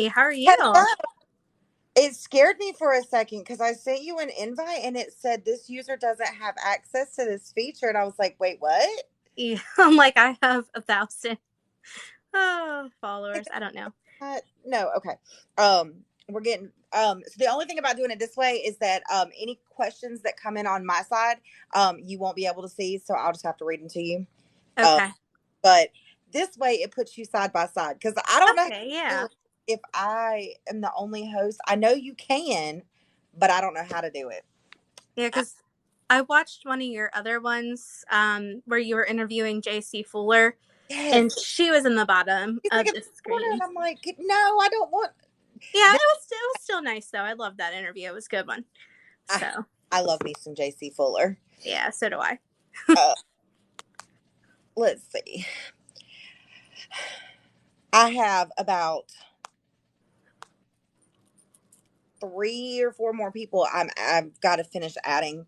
How are Hello. you? It scared me for a second because I sent you an invite and it said this user doesn't have access to this feature. And I was like, wait, what? Yeah, I'm like, I have 1,000 Like, followers. I don't know. no, okay. Um, we're getting so the only thing about doing it this way is that any questions that come in on my side, you won't be able to see, so I'll just have to read them to you. Um, Okay. but this way it puts you side by side because I don't know how to Okay, do yeah. it if I am the only host. I know you can, but I don't know how to do it. Yeah, because I watched one of your other ones where you were interviewing JC Fuller, Yes. and she was in the bottom He's like of in the the corner, and screen. I'm like, no, I don't want Yeah, this. it was still nice though. I loved that interview. It was a good one. I, So, I love me some JC Fuller. yeah, so do I. Uh, let's see. I have about 3 or 4 more people I've got to finish adding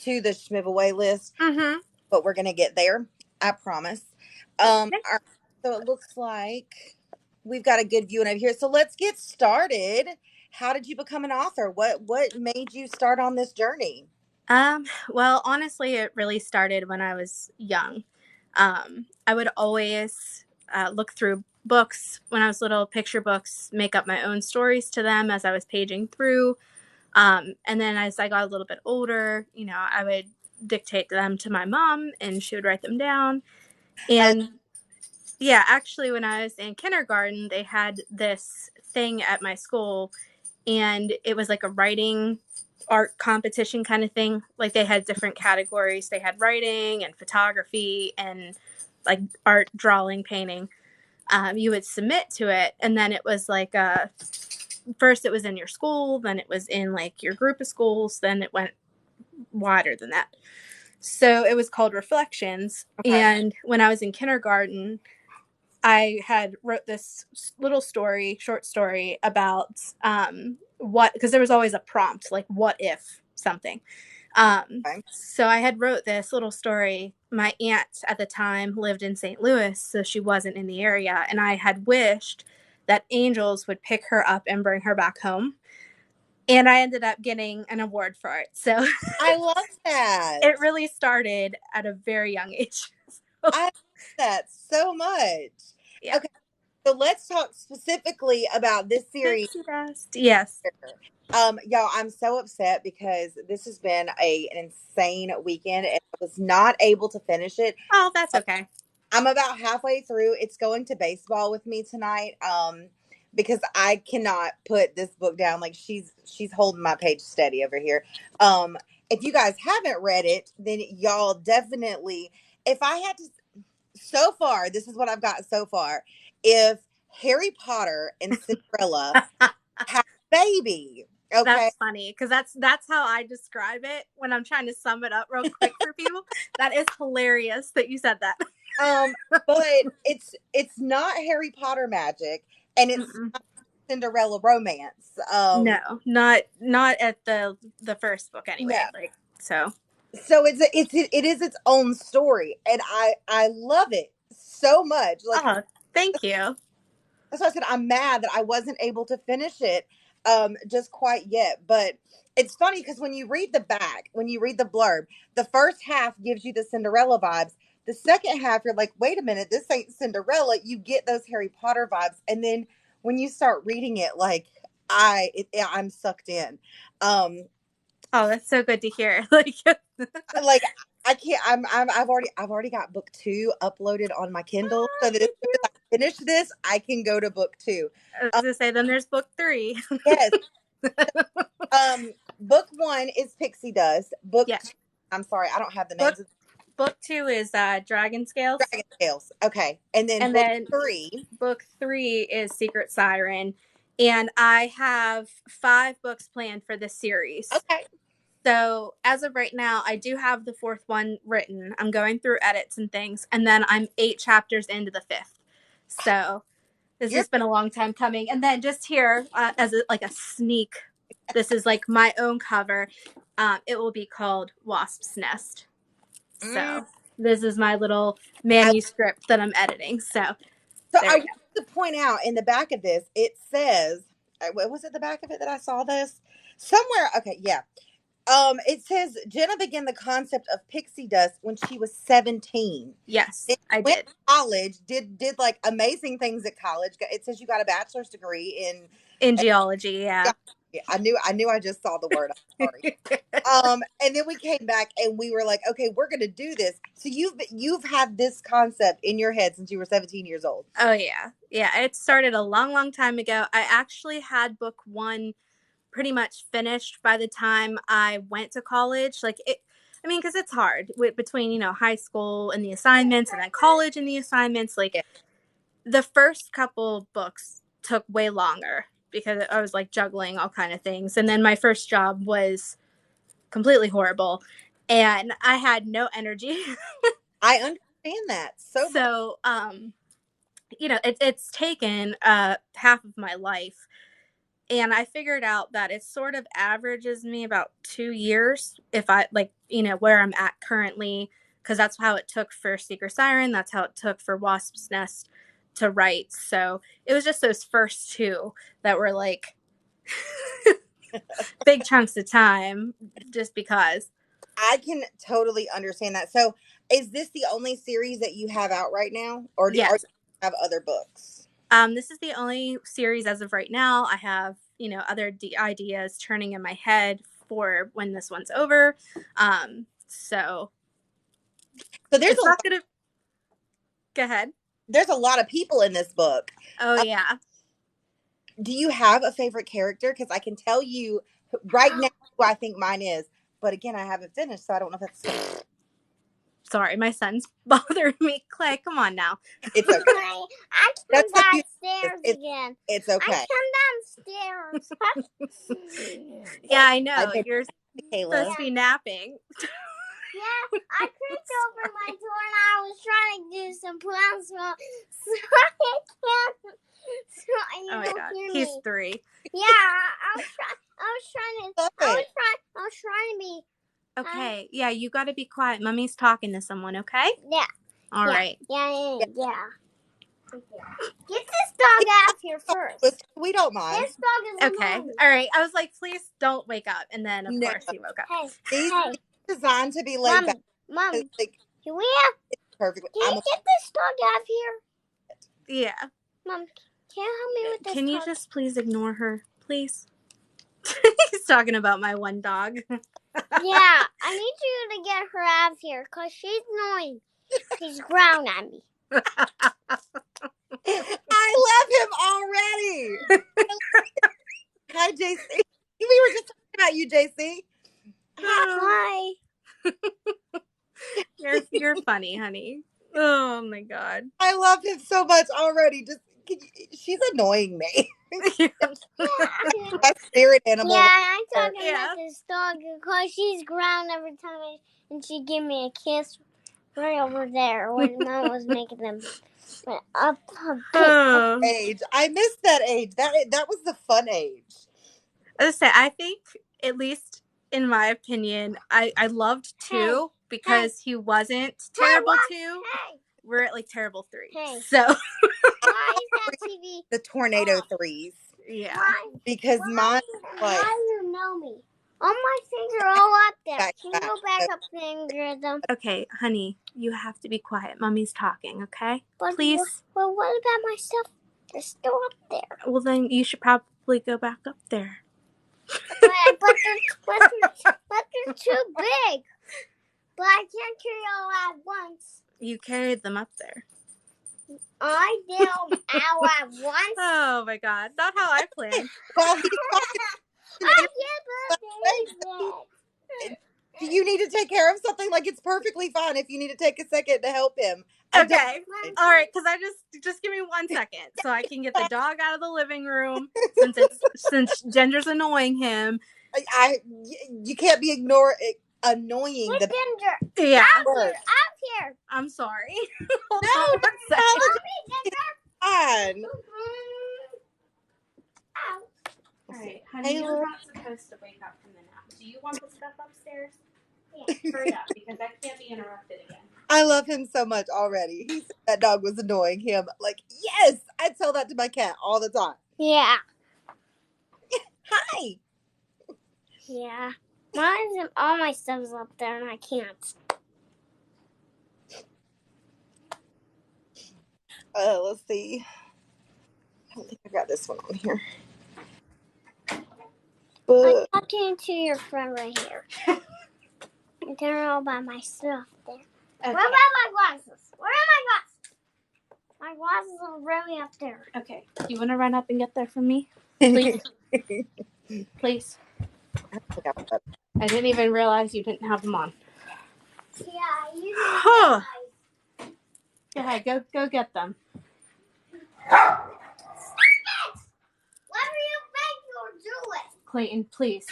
to the Schmiveaway list, Mm-hmm. but we're gonna get there. I promise. Okay. All right, so it looks like we've got a good viewing over here. So let's get started. How did you become an author? What made you start on this journey? Well, honestly, it really started when I was young. I would always look through books when I was little, picture books, make up my own stories to them as I was paging through. And then as I got a little bit older, I would dictate them to my mom and she would write them down. I And yeah, actually, when I was in kindergarten, they had this thing at my school, and it was like a writing art competition kind of thing. Like they had different categories. They had writing and photography and like art, drawing, painting. You would submit to it, and then it was like first it was in your school, then it was in like your group of schools, then it went wider than that. So it was called Reflections. okay. And when I was in kindergarten, I had wrote this little story, short story about what, because there was always a prompt like what if something. Okay. So I had wrote this little story. My aunt at the time lived in St. Louis, so she wasn't in the area, and I had wished that angels would pick her up and bring her back home. And I ended up getting an award for it. So I love that. it really started at a very young age. I love that so much. Yeah. Okay, so let's talk specifically about this series. Pixie Dust. Yes. Y'all, I'm so upset because this has been an insane weekend and I was not able to finish it. Oh, that's okay. I'm about halfway through. It's going to baseball with me tonight. Because I cannot put this book down. Like she's holding my page steady over here. Um, if you guys haven't read it, then y'all definitely. If I had to, so far, this is what I've got so far. If Harry Potter and Cinderella have a baby, okay. That's funny because that's how I describe it when I'm trying to sum it up real quick for people. That is hilarious that you said that. Um, but it's not Harry Potter magic, and it's Mm-mm. not Cinderella romance. No, not at the first book No. anyway. Like so. So it is its own story, and I love it so much. Like Oh, thank you. that's why I said I'm mad that I wasn't able to finish it just quite yet. But it's funny because when you read the back, when you read the blurb, the first half gives you the Cinderella vibes. The second half, you're like, wait a minute, this ain't Cinderella. You get those Harry Potter vibes, and then when you start reading it, like I'm sucked in. Um, Oh, that's so good to hear. Like like I can't. I've already got book 2 uploaded on my Kindle, so that as soon as I finish this, I can go to book 2. I was Um, gonna say, then there's book 3. yes. Book 1 is Pixie Dust. Book Yeah, 2, I'm sorry, I don't have the book names of book 2 is Dragon Scales, Dragon Tales. Okay, and then and book then 3. book 3 is Secret Siren, and I have 5 books planned for this series. Okay, So as of right now, I do have the 4th one written. I'm going through edits and things, and then I'm 8 chapters into the 5th. So this you're has been a long time coming. And then just here, as like a sneak, this is like my own cover. It will be called Wasp's Nest. mm, So this is my little I, manuscript that I'm editing. So So There I we want to point out in the back of this, it says, what was it the back of it that I saw this? Somewhere, okay, yeah. It says Jenna began the concept of pixie dust when she was 17. Yes, Then I went did. to college, did like amazing things at college. It says you got a bachelor's degree in In geology, yeah. yeah, I knew I just saw the word. I'm sorry. And then we came back and we were like, okay, we're gonna do this. So you've had this concept in your head since you were 17 years old. Oh yeah. Yeah, it started a long, long time ago. I actually had book 1 pretty much finished by the time I went to college. Like it, I mean, because it's hard between, high school and the assignments and then college and the assignments. Like Yeah. the first couple books took way longer because I was like juggling all kind of things. And then my first job was completely horrible and I had no energy. I understand that so much. So, it's taken half of my life. And I figured out that it sort of averages me about 2 years if I like, where I'm at currently, because that's how it took for Seeker Siren. That's how it took for Wasp's Nest to write. So it was just those first two that were like big chunks of time just because. I can totally understand that. So, is this the only series that you have out right now, or do Yes. you have other books? This is the only series as of right now. I have, other ideas turning in my head for when this one's over. So There's it's not gonna. Go ahead. there's a lot of people in this book. Oh yeah. Do you have a favorite character? Because I can tell you right now who I think mine is. But again, I haven't finished, so I don't know if that's. Sorry, my son's bothering me. Clay, come on now. It's okay. I come That's how you. downstairs again. It's okay. I come downstairs. Yeah, I I know. think You're supposed to be napping. Yeah, I creaked over my door and I was trying to do some plasma, so I can't. So you Oh my don't god. hear He's me. 3. Yeah, I was trying to be. Okay. Yeah, you gotta be quiet. Mommy's talking to someone, okay? Yeah. All right. Yeah. Get this dog out of here first. We don't mind. This dog is Okay. annoying. All right. I was like, please don't wake up. And then, of No. course, he woke up. Hey, These are designed to be laid back. Mom, Like, Julia, perfectly. can you get this dog out of here? Yeah. Mom, can you help me with this Can you dog? just please ignore her, please? He's talking about my one dog. Yeah, I need you to get her out of here because she's annoying. She's growling at me. I love him already. Hi, JC. We were just talking about you, JC. Hi. You're funny, honey. Oh my god. I love him so much already. She's annoying me. My spirit animal. Yeah, I'm talking about this dog because she's growling every time and she gave me a kiss right over there when Mom was making them up. Age. I missed that age. That was the fun age. As I say, I think, at least in my opinion, I loved 2 because he wasn't terrible 2. We're at like terrible 3. So Why is that TV? The tornado 3s. Yeah. Why? Because mine like How do you know me? All my things are all up there. Back, Can you go back up and grab them? Okay, honey, you have to be quiet. Mommy's talking, okay? But Please. Well, what about my stuff? They're still up there. Well, then you should probably go back up there. But they're too big. But I can't carry all at once. You carried them up there. I did them all at once. Oh my god, not how I planned. well, do you need to take care of something? Like, it's perfectly fine if you need to take a second to help him. Okay. All right, because I just give me 1 second so I can get the dog out of the living room since Ginger's annoying him. You can't be annoying the Ginger. Yeah. Out here. I'm sorry. No, One second. fine. All right, honey, you're not supposed to wake up from the nap. Do you want the stuff upstairs? Yeah. Hurry up, because I can't be interrupted again. I love him so much already. He said that dog was annoying him. Like, yes, I tell that to my cat all the time. Yeah. Hi. Yeah. Mine's all my stuff's up there and I can't. Let's see. I don't think I got this one on here. I'm talking to your friend right here. And they're all by my stuff there. Okay. What about my glasses? Where are my glasses? My glasses are really up there. Okay. You want to run up and get there for me? Please? Please? I didn't even realize you didn't have them on. Yeah, you didn't realize. Go ahead. Go get them. Stop it! Whatever you think you're doing. Clayton, please.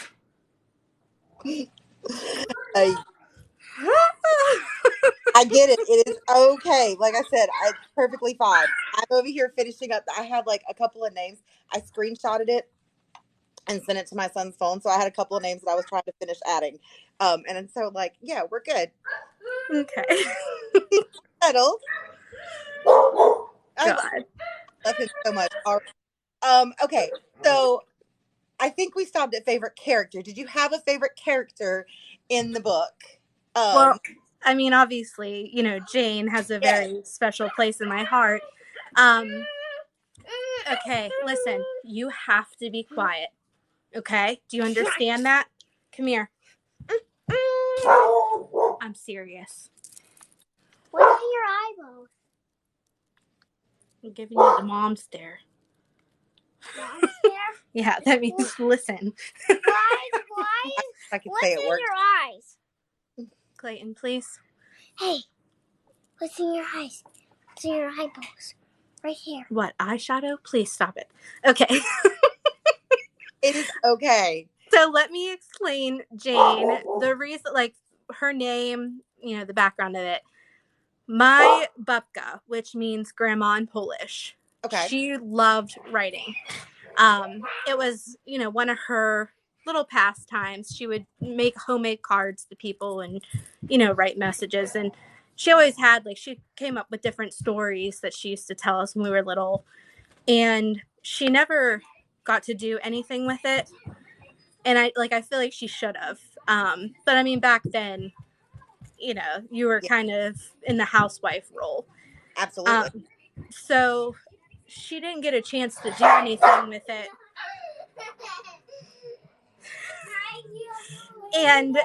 I get it. It is okay. Like I said, it's perfectly fine. I'm over here finishing up. I had like a couple of names. I screenshotted it and sent it to my son's phone. So I had a couple of names that I was trying to finish adding. And so like, yeah, we're good. Okay. Settled. I love him so much. Okay. So I think we stopped at favorite character. Did you have a favorite character in the book? Well, I mean, obviously, you know, Jane has a very special place in my heart. Okay, listen, you have to be quiet. Okay? Do you understand that? Come here. I'm serious. What's in your eyeballs? I'm giving you the mom stare. Mom stare? Yeah, that means listen. Why? I can What's say it in works. your eyes? Clayton, please. Hey, what's in your eyes? What's in your eyeballs? Right here. What, eyeshadow? Please stop it. Okay. It is okay. So let me explain Jane. The reason, like, her name, you know, the background of it. My babka, which means grandma in Polish. Okay. She loved writing. It was, you know, one of her little pastimes. She would make homemade cards to people and, you know, write messages. And she always had, like, she came up with different stories that she used to tell us when we were little. And she never got to do anything with it. And I feel like she should have. But I mean, back then, you know, you were kind of in the housewife role. Absolutely. So she didn't get a chance to do anything with it. And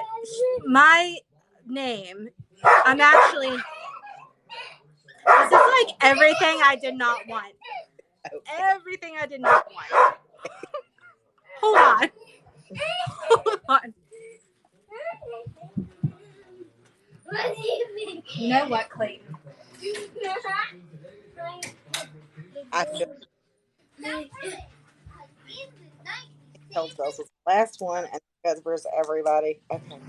my name, I'm actually, this is like everything I did not want. Okay. Everything I did not want. Hold on. Hold on. What do you mean? You know what, Clayton? I feel tells us it's the last one and goes versus everybody. Okay.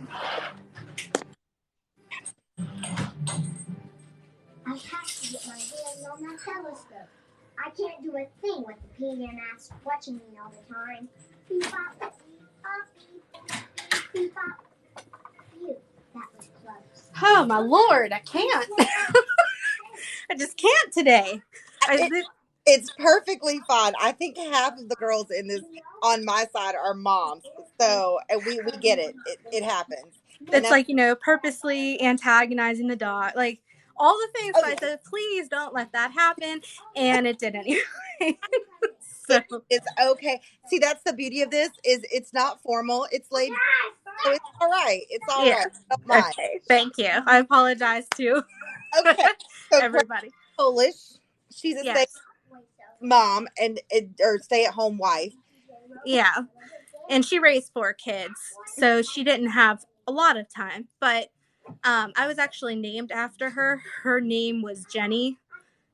I have to get my hands on that telescope. I can't do a thing with the peanut ass watching me all the time. Beep bop, beep bop, beep bop. Phew, that was close. Oh my lord, I can't. I just can't today. It's perfectly fine. I think half of the girls in this on my side are moms. So, and we get it. It happens. It's like, you know, purposely antagonizing the dog. Like, all the things I said, please don't let that happen. And it did anyway. So it's okay. See, that's the beauty of this is it's not formal. It's laid. So it's all right. It's all right. Don't mind. Okay, thank you. I apologize to so everybody. Polish. She's a stay mom and or stay at home wife. Yeah, and she raised 4 kids, so she didn't have a lot of time. But I was actually named after her. Her name was Jenny.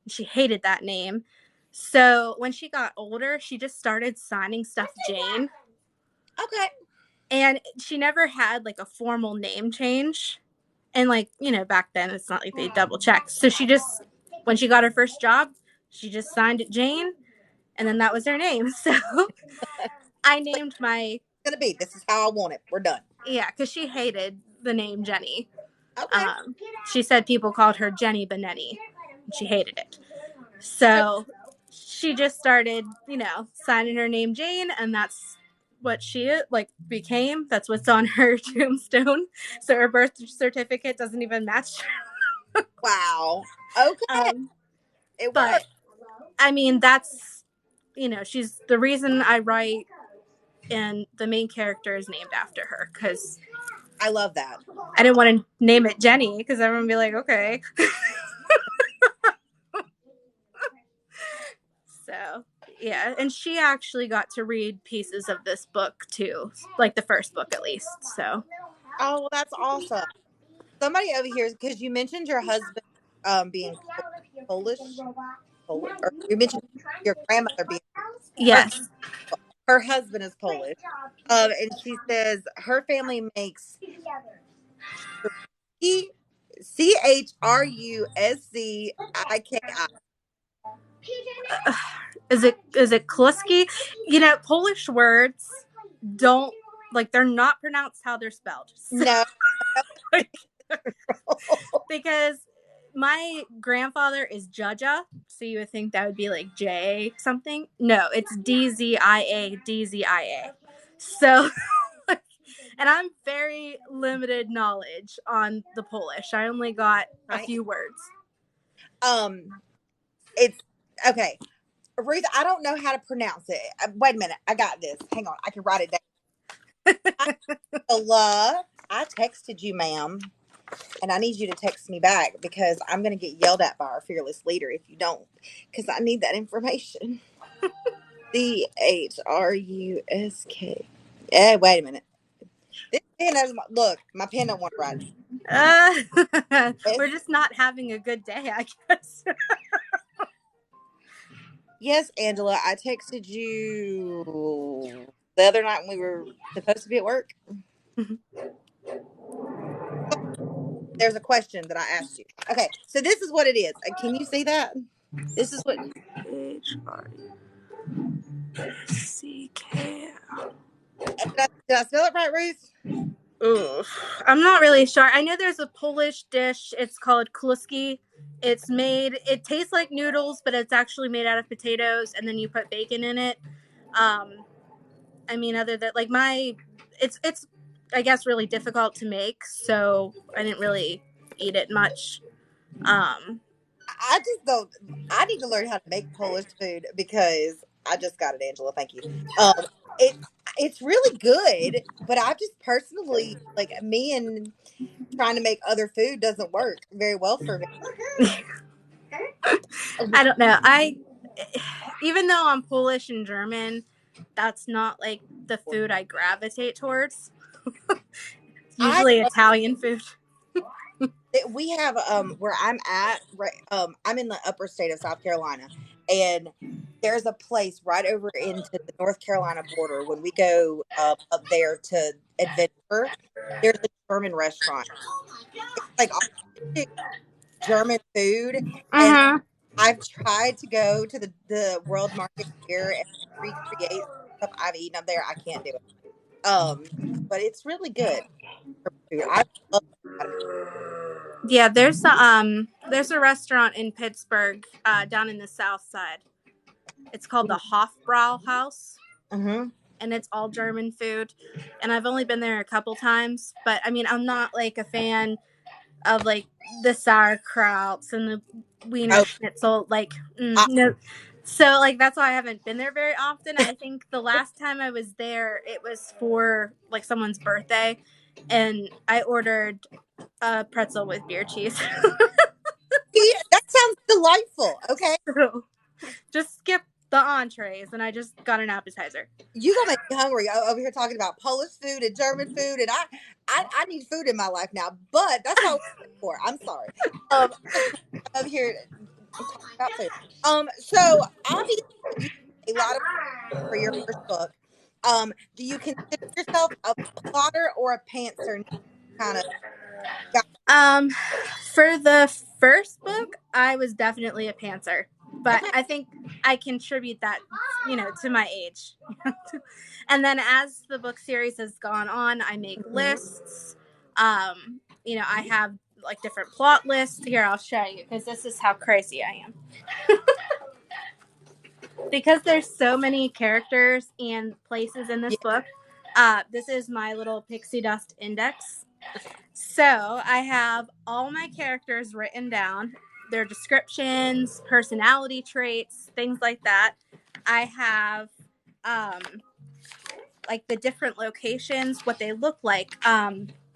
She hated that name. So when she got older, she just started signing stuff Jane. Okay. And she never had like a formal name change. And like, you know, back then it's not like they double checked. So she just, when she got her first job, she just signed it Jane. And then that was her name. So I named my... This is how I want it. We're done. Yeah, because she hated the name Jenny. Okay. She said people called her Jenny Benetti. And she hated it. So she just started, signing her name Jane, and that's what she became. That's what's on her tombstone. So her birth certificate doesn't even match. Wow. Okay. It But works. I mean, that's she's the reason I write, and the main character is named after her because I love that. I didn't want to name it Jenny because everyone would be like, okay. So yeah, and she actually got to read pieces of this book too, like the first book at least. So Oh, well, that's awesome. Somebody over here, because you mentioned your husband being Polish, or you mentioned your grandmother being her, yes. her husband is Polish. And she says her family makes Chrusky. Is it Kluski? Polish words don't they're not pronounced how they're spelled. So, No. because my grandfather is Judja, so you would think that would be like J something. No, it's Dzia. So, and I'm very limited knowledge on the Polish. I only got a Right. few words. It's okay. Ruth, I don't know how to pronounce it. Wait a minute. I got this. Hang on. I can write it down. I texted you, ma'am, and I need you to text me back because I'm going to get yelled at by our fearless leader if you don't, because I need that information. Chrusk. Wait a minute. This pen doesn't look. My pen don't want to write. We're just not having a good day, I guess. Yes, Angela, I texted you the other night when we were supposed to be at work. There's a question that I asked you. Okay, so this is what it is. Can you see that? This is what. H-R-U-S-C-K. Did I spell it right, Ruth? Ooh, I'm not really sure. I know there's a Polish dish. It's called kluski. It tastes like noodles, but it's actually made out of potatoes, and then you put bacon in it. I mean, other than it's I guess really difficult to make, so I didn't really eat it much. I just don't. I need to learn how to make Polish food because I just got it, Angela. Thank you. Um, it it's really good, but I just personally like me and trying to make other food doesn't work very well for me. I don't know. Even though I'm Polish and German, that's not like the food I gravitate towards. It's I usually Italian food. we have where I'm at, right, I'm in the upper state of South Carolina, and there's a place right over into the North Carolina border. When we go up there to adventure, there's a German restaurant. It's like authentic German food, and Uh-huh. I've tried to go to the World Market here and recreate stuff I've eaten up there. I can't do it. But it's really good food. I love that. Yeah, there's a restaurant in Pittsburgh, down in the South Side. It's called the Hofbrau House, Mm-hmm. and it's all German food. And I've only been there a couple times, but I mean, I'm not like a fan of like the sauerkrauts and the Wiener Oh, Schnitzel. I, No. So that's why I haven't been there very often. I think the last time I was there, it was for like someone's birthday, and I ordered a pretzel with beer cheese. that sounds delightful. Okay. So just skip the entrees, and I just got an appetizer. You gonna make me hungry over here talking about Polish food and German food, and I need food in my life now. But that's not what I'm here for. I'm sorry. I'm over here talking about food. So obviously you did a lot of for your first book. Do you consider yourself a plotter or a pantser? Kind of. Um, for the first book, I was definitely a pantser, but Okay. I think I contribute that, to my age. And then as the book series has gone on, I make lists. I have like different plot lists. Here, I'll show you because this is how crazy I am. Because there's so many characters and places in this book. This is my little Pixie Dust index. So I have all my characters written down, their descriptions, personality traits, things like that. I have like the different locations, what they look like,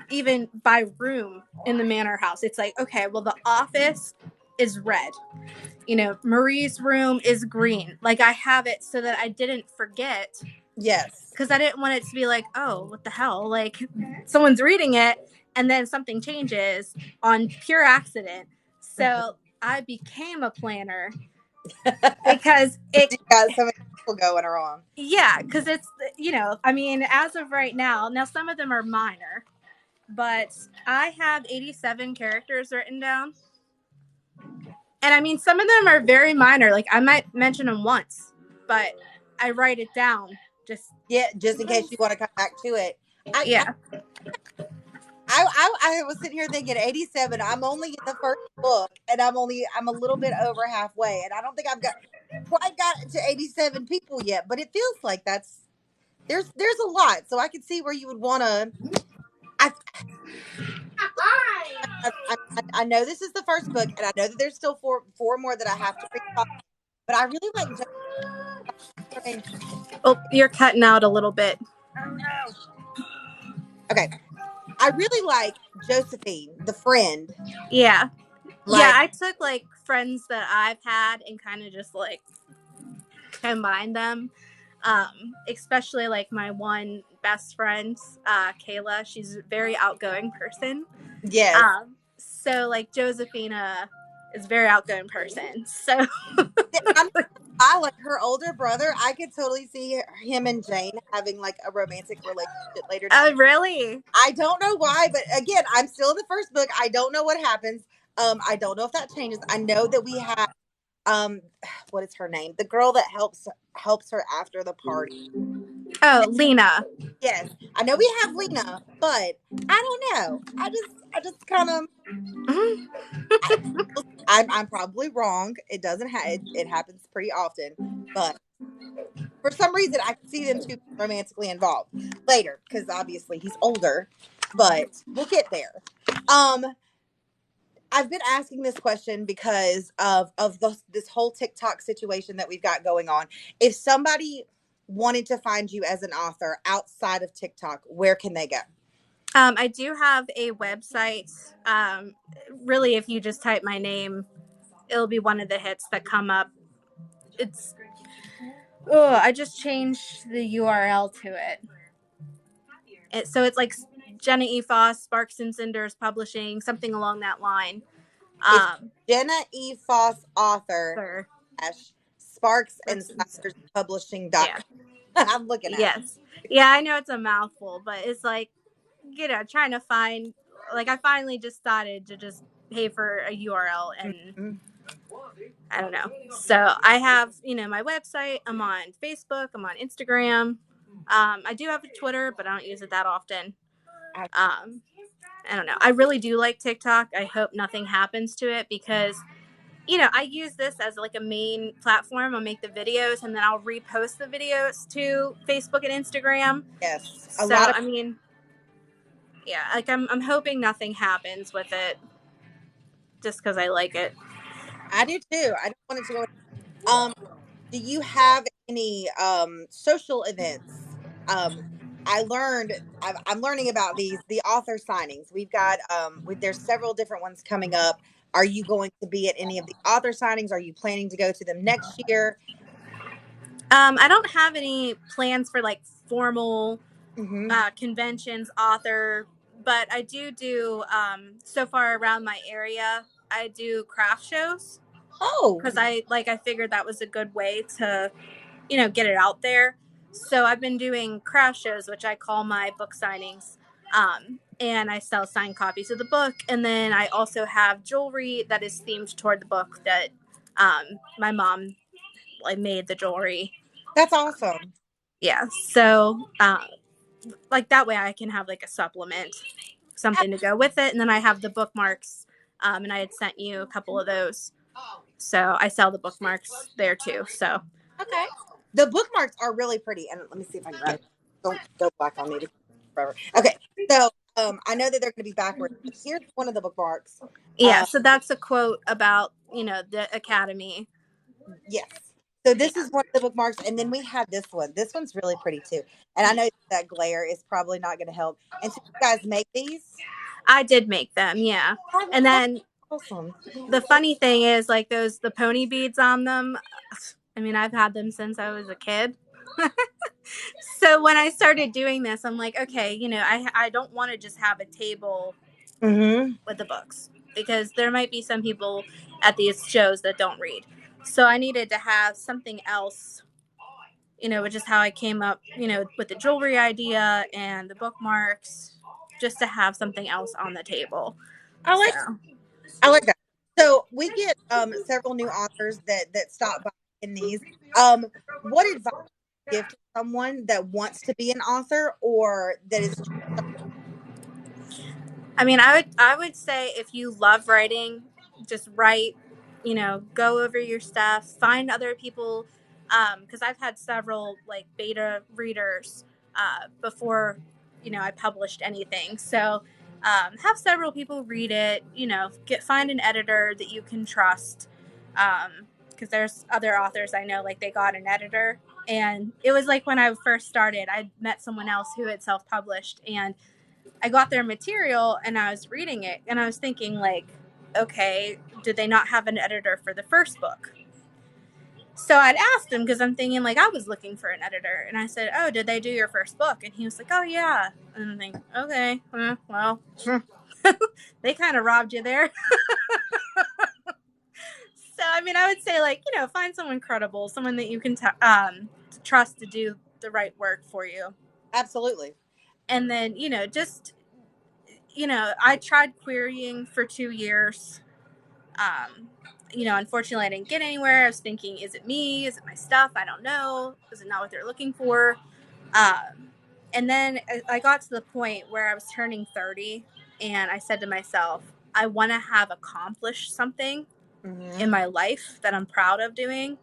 even by room in the manor house. It's like, okay, well, the office is red. You know, Marie's room is green. Like, I have it so that I didn't forget. Yes. Because I didn't want it to be like, oh, what the hell? Like, someone's reading it and then something changes on pure accident. So I became a planner because it. You got so many people going wrong. Yeah, because it's, you know, I mean, as of right now, some of them are minor, but I have 87 characters written down. And I mean, some of them are very minor. Like, I might mention them once, but I write it down. Just in case you want to come back to it. I was sitting here thinking 87. I'm only in the first book, and I'm a little bit over halfway, and I don't think I've quite got to 87 people yet. But it feels like there's a lot, so I can see where you would want to. I know this is the first book, and I know that there's still four more that I have to read. But I really like. Oh, you're cutting out a little bit. Oh no. Okay. I really like Josephine, the friend. Yeah. Like, yeah, I took like friends that I've had and kind of just like combined them. Especially like my one best friend, Kayla. She's a very outgoing person. yes. So like Josephina is a very outgoing person. So I like her older brother. I could totally see him and Jane having like a romantic relationship later down. Oh, really? I don't know why, but again, I'm still in the first book. I don't know what happens. I don't know if that changes. I know that we have what is her name? The girl that helps her after the party. Oh, Lena. Yes. I know we have Lena, but I don't know. I just kind of I'm probably wrong. It doesn't it happens pretty often, but for some reason I can see them two romantically involved later because obviously he's older, but we'll get there. I've been asking this question because of this whole TikTok situation that we've got going on. If somebody wanted to find you as an author outside of TikTok, where can they go? I do have a website. Really, if you just type my name, it'll be one of the hits that come up. I just changed the URL to it. So it's like Jenna E. Faas, Sparks and Cinders Publishing, something along that line. It's Jenna E. Faas author Sparks and Cinders Publishing.com. Yeah. I'm looking at it. Yeah, I know it's a mouthful, but it's like, you know, trying to find, like, I finally decided to just pay for a URL and I don't know. So I have, you know, my website. I'm on Facebook. I'm on Instagram. I do have a Twitter, but I don't use it that often. I don't know. I really do like TikTok. I hope nothing happens to it because, you know, I use this as like a main platform. I'll make the videos and then I'll repost the videos to Facebook and Instagram. Yes. I mean, yeah, like I'm hoping nothing happens with it just because I like it. I do too. I don't want it to go. Do you have any social events? I'm learning about the author signings. We've got there's several different ones coming up. Are you going to be at any of the author signings? Are you planning to go to them next year? I don't have any plans for like formal conventions, author, but I do so far around my area, I do craft shows. Oh, because I figured that was a good way to, you know, get it out there. So I've been doing craft shows, which I call my book signings. And I sell signed copies of the book. And then I also have jewelry that is themed toward the book that my mom made the jewelry. That's awesome. Yeah. So like that way I can have like a supplement. something to go with it. And then I have the bookmarks, and I had sent you a couple of those. So I sell the bookmarks there too. So Okay. The bookmarks are really pretty. And let me see if I can don't go back on me forever. Okay. So I know that they're going to be backwards. But here's one of the bookmarks. yeah, so that's a quote about, the Academy. Yes. So this is one of the bookmarks, and then we have this one. This one's really pretty too. And I know that glare is probably not going to help. And so you guys make these? I did make them, yeah. And then awesome. The funny thing is, like, the pony beads on them, I mean, I've had them since I was a kid. So when I started doing this, I'm like, okay, I don't want to just have a table with the books, because there might be some people at these shows that don't read. So I needed to have something else, which is how I came up, with the jewelry idea and the bookmarks, just to have something else on the table. I like that. So we get several new authors that stop by in these. What advice would you give to someone that wants to be an author or that is? I mean, I would say if you love writing, just write. Go over your stuff, find other people, because I've had several like beta readers before I published anything. So have several people read it. Find an editor that you can trust, because there's other authors I know, like, they got an editor, and it was like when I first started, I met someone else who had self-published, and I got their material and I was reading it and I was thinking, like, okay, did they not have an editor for the first book? So I'd asked him, because I'm thinking, like, I was looking for an editor, and I said, oh, did they do your first book? And he was like, oh yeah. And I'm thinking, okay, well, they kind of robbed you there. So I mean, I would say, like, find someone credible, someone that you can trust to do the right work for you. Absolutely. And then just I tried querying for 2 years. Unfortunately, I didn't get anywhere. I was thinking, is it me? Is it my stuff? I don't know. Is it not what they're looking for? And then I got to the point where I was turning 30, and I said to myself, I want to have accomplished something in my life that I'm proud of doing.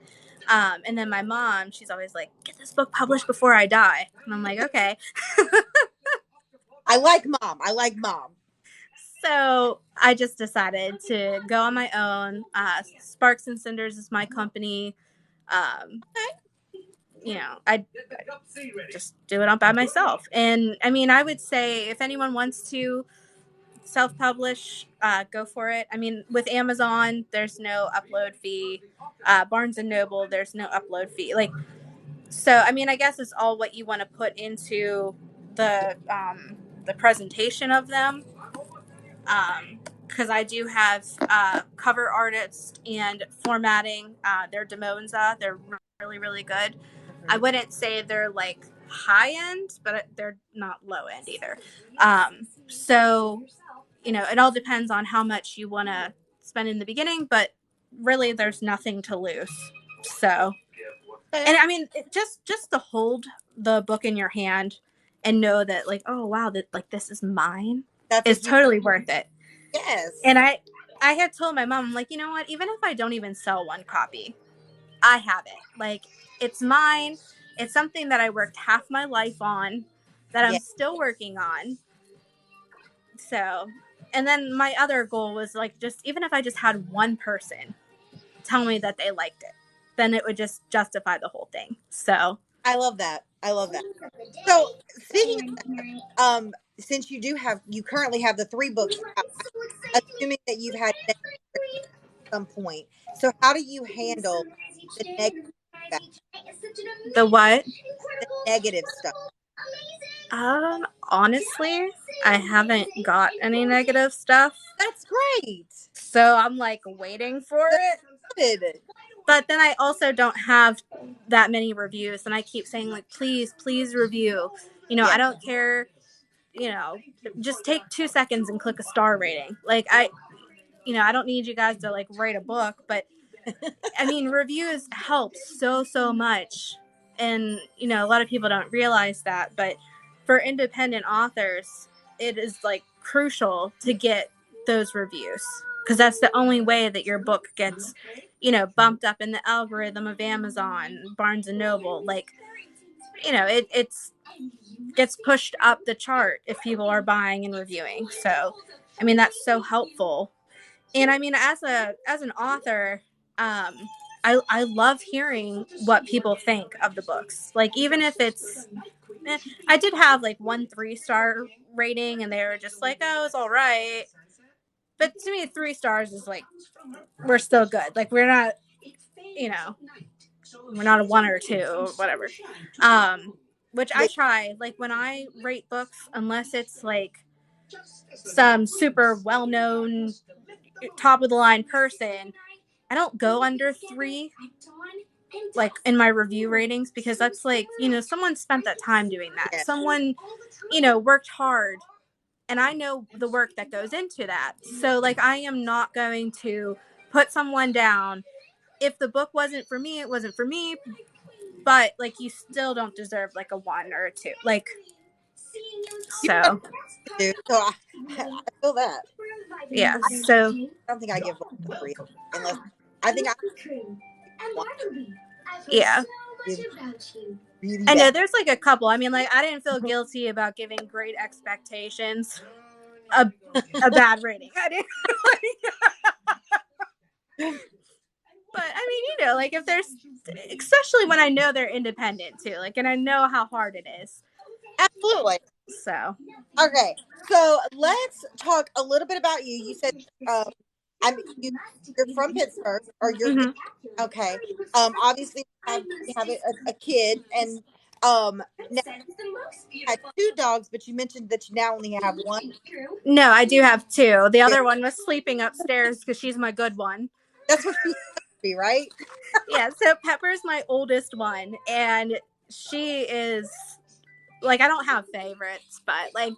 And then my mom, she's always like, get this book published before I die. And I'm like, okay. I like mom. So I just decided to go on my own. Sparks and Cinders is my company. I just do it all by myself. And I mean, I would say if anyone wants to self-publish, go for it. I mean, with Amazon, there's no upload fee. Barnes and Noble, there's no upload fee. Like, so I mean, I guess it's all what you want to put into the presentation of them. Because I do have cover artists and formatting. They're Demonza. They're really, really good. I wouldn't say they're like high end, but they're not low end either. So, it all depends on how much you want to spend in the beginning, but really there's nothing to lose. So, and I mean, just to hold the book in your hand and know that, like, oh wow, that, like, this is mine, is totally worth it. Yes. And I had told my mom, I'm like, you know what, even if I don't even sell one copy, I have it. Like, it's mine. It's something that I worked half my life on, that I'm still working on. So, and then my other goal was, like, just even if I just had one person tell me that they liked it, then it would just justify the whole thing. So I love that. So speaking of, since you currently have the 3 books out, assuming that you've had at some point. So how do you handle the negative feedback? The what? The negative stuff. Honestly, I haven't got any negative stuff. That's great. So I'm like waiting for it. Good. But then I also don't have that many reviews, and I keep saying, like, please review. I don't care. Just take 2 seconds and click a star rating. Like, I don't need you guys to, like, write a book, but I mean, reviews help so much. And, a lot of people don't realize that, but for independent authors, it is, like, crucial to get those reviews, because that's the only way that your book gets, bumped up in the algorithm of Amazon, Barnes and Noble. Like, it's gets pushed up the chart if people are buying and reviewing. So, I mean, that's so helpful. And I mean, as an author, I love hearing what people think of the books. Like, even if it's, I did have like 1 3-star rating, and they were just like, "Oh, it's all right." But to me, 3 stars is like, we're still good. Like, we're not, you know, we're not a 1 or 2 or whatever. Which I try. Like, when I rate books, unless it's like some super well known, top of the line person, I don't go under 3, like, in my review ratings, because that's like, someone spent that time doing that. Yeah. Someone, worked hard, and I know the work that goes into that. So, like, I am not going to put someone down. If the book wasn't for me, it wasn't for me. But, like, you still don't deserve like a 1 or a 2. Like, You know, so dude. So I feel that. yeah. So I don't think I give books a 3 unless I think I want yeah. really, really I know bad. there's like a couple. I mean, like, I didn't feel guilty about giving Great Expectations a bad rating. I didn't. But I mean, like, if there's, especially when I know they're independent too, like, and I know how hard it is. Absolutely. So Okay, so let's talk a little bit about you. You said, you're from Pittsburgh, or you're mhm. okay. Obviously you have a kid, and now you had 2 dogs, but you mentioned that you now only have 1. No, I do have 2. The Yeah, other one was sleeping upstairs because she's my good one. that's what she's supposed to be, right? Yeah, so Pepper's my oldest one, and she is, like, I don't have favorites, but, like,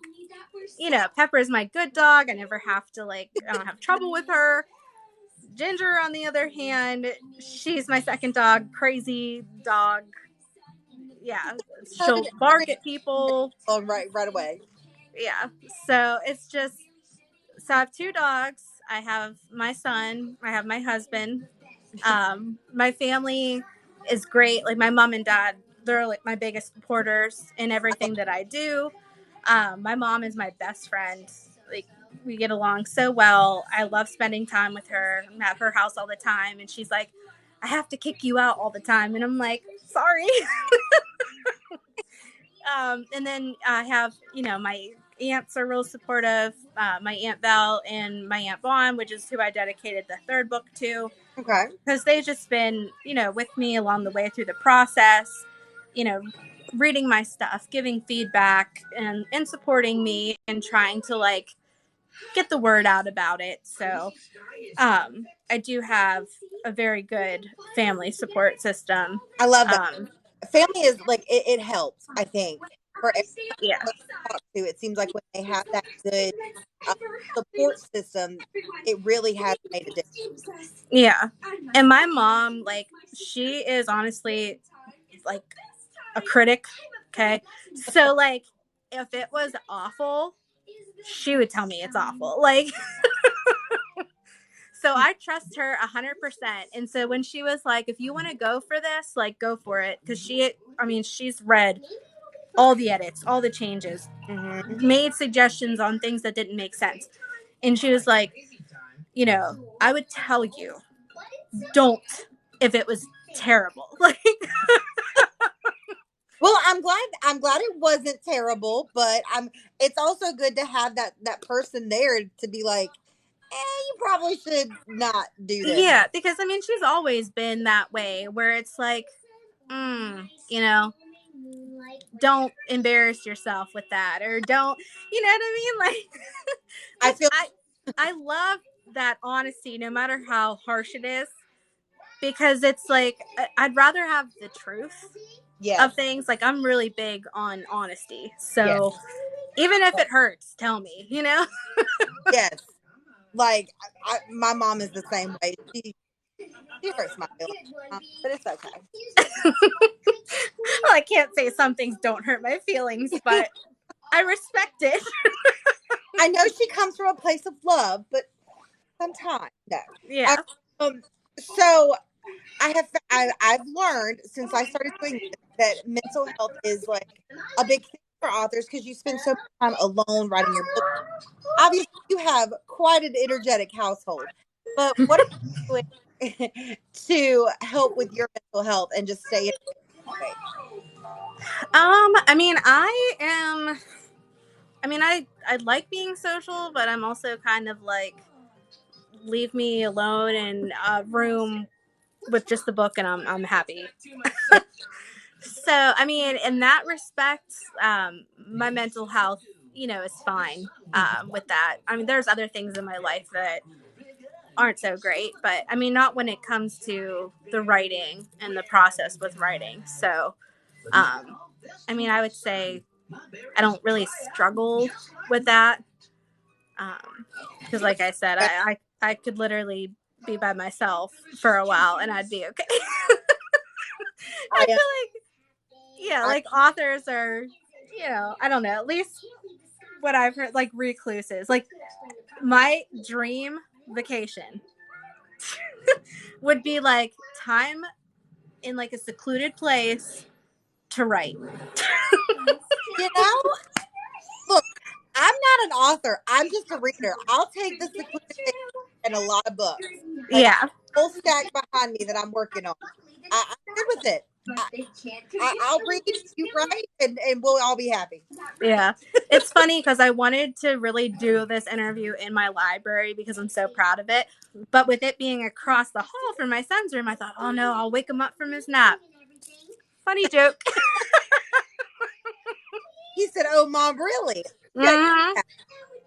Pepper's my good dog. I never have to, like, I don't have trouble with her. Ginger, on the other hand, she's my second dog. Crazy dog. Yeah, she'll bark at people. Oh, right away. Yeah, so it's just, so I have 2 dogs. I have my son. I have my husband. My family is great. Like, my mom and dad, they're like my biggest supporters in everything that I do. My mom is my best friend. Like, we get along so well. I love spending time with her. I'm at her house all the time, and she's like, "I have to kick you out all the time," and I'm like, "Sorry." And then I have, my aunts are real supportive. My Aunt Val and my Aunt Vaughn, which is who I dedicated the 3rd book to, Okay. because they've just been, with me along the way through the process, reading my stuff, giving feedback, and supporting me, and trying to, like, get the word out about it. So I do have a very good family support system. I love that. Um, Family is like, it helps, I think, for everyone yeah. that I talk to. It seems like when they have that good uh, support system, it really has made a difference. Yeah. And my mom, like, she is honestly, like, a critic. Okay. So, like, if it was awful, she would tell me it's awful. Like, so I trust her 100%. And so when she was like, "If you want to go for this, like, go for it." Because she's read all the edits, all the changes, Mm-hmm. made suggestions on things that didn't make sense. And she was like, "I would tell you, don't, if it was terrible." Like, Well, I'm glad it wasn't terrible, but it's also good to have that person there to be like, you probably should not do this. yeah, because I mean, she's always been that way, where it's like, don't embarrass yourself with that, or don't, you know what I mean? Like, I which feel I love that honesty, no matter how harsh it is, because it's like, I'd rather have the truth yes, of things. Like, I'm really big on honesty, yes, so even if it hurts, tell me, yes. Like, my mom is the same way. She hurts my feelings, but it's okay. Well, I can't say some things don't hurt my feelings, but I respect it. I know she comes from a place of love, but sometimes no. Yeah. So I've learned since I started doing this that mental health is like a big thing for authors because you spend so much time alone writing your book. Obviously, you have quite an energetic household, but what are you doing to help with your mental health and just stay in space? I mean, I like being social, but I'm also kind of like, leave me alone in a room with just the book and I'm happy. So, I mean, in that respect, my mental health, is fine with that. I mean, there's other things in my life that aren't so great, but I mean, not when it comes to the writing and the process with writing. So, I mean, I would say I don't really struggle with that. Because, like I said, I could literally be by myself for a while and I'd be okay. I I, feel like, yeah, I like authors are, I don't know, at least what I've heard, like recluses. Like, my dream vacation would be like time in like a secluded place to write. you know, look, I'm not an author. I'm just a reader. I'll take the secluded and a lot of books. Like I have Yeah. a whole stack behind me that I'm working on. I'm good with it. I'll read, you write, and we'll all be happy. Yeah. It's funny because I wanted to really do this interview in my library because I'm so proud of it. But with it being across the hall from my son's room, I thought, oh no, I'll wake him up from his nap. Funny joke. He said, "Oh, mom, really?" Yeah, Mm-hmm.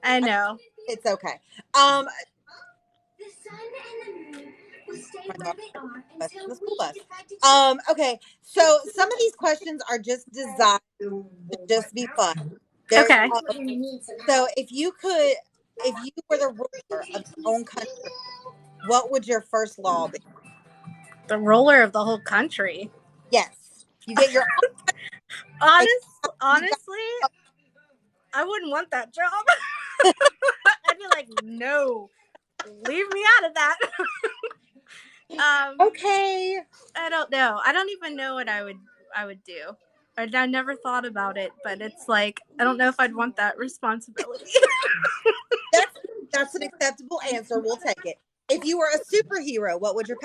I know. it's okay. My daughter in the school bus. Okay, so some of these questions are just designed to just be fun. They're Okay. so if you were the ruler of your own country, what would your first law be? The ruler of the whole country. Yes, you get your own. You've got Honestly, I wouldn't want that job. I'd be like, no, leave me out of that. okay. I don't know. I don't even know what I would do. I never thought about it, but it's like I don't know if I'd want that responsibility. That's that's an acceptable answer. We'll take it. If you were a superhero, what would your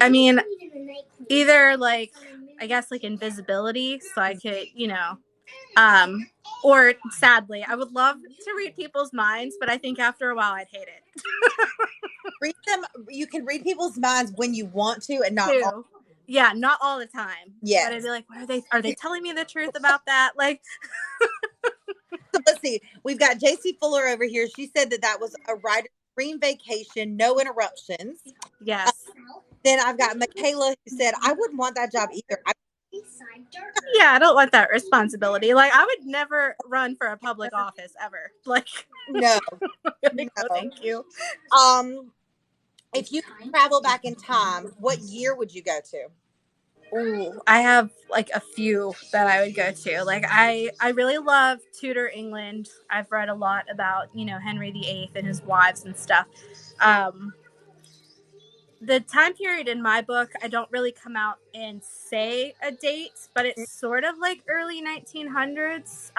I mean, either like I guess like invisibility, so I could, or sadly, I would love to read people's minds, but I think after a while I'd hate it read them? You can read people's minds when you want to, and not all. too. Yeah, not all the time. Yes. But I'd be like, what are they telling me the truth about that? Like, So let's see. We've got JC Fuller over here. She said that was a writer's dream vacation, no interruptions. yes. Then I've got Michaela who said, I wouldn't want that job either. Yeah, I don't want that responsibility. Like, I would never run for a public office ever. Like, No, like, no. no, thank you. If you could travel back in time, what year would you go to? Ooh, I have like a few that I would go to. Like, I really love Tudor England. I've read a lot about, Henry VIII and his wives and stuff. The time period in my book, I don't really come out and say a date, but it's sort of like early 1900s.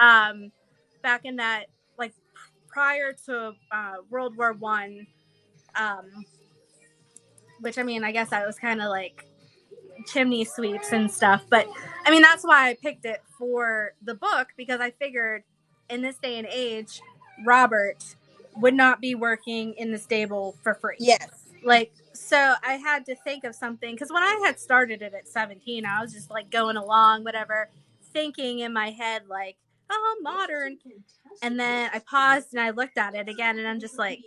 Back in that, like, prior to World War One, which I mean, I guess I was kind of like chimney sweeps and stuff. But I mean, that's why I picked it for the book, because I figured in this day and age, Robert would not be working in the stable for free. Yes. Like, so I had to think of something, because when I had started it at 17, I was just like going along, whatever, thinking in my head, like, oh, modern. And then I paused and I looked at it again, and I'm just like,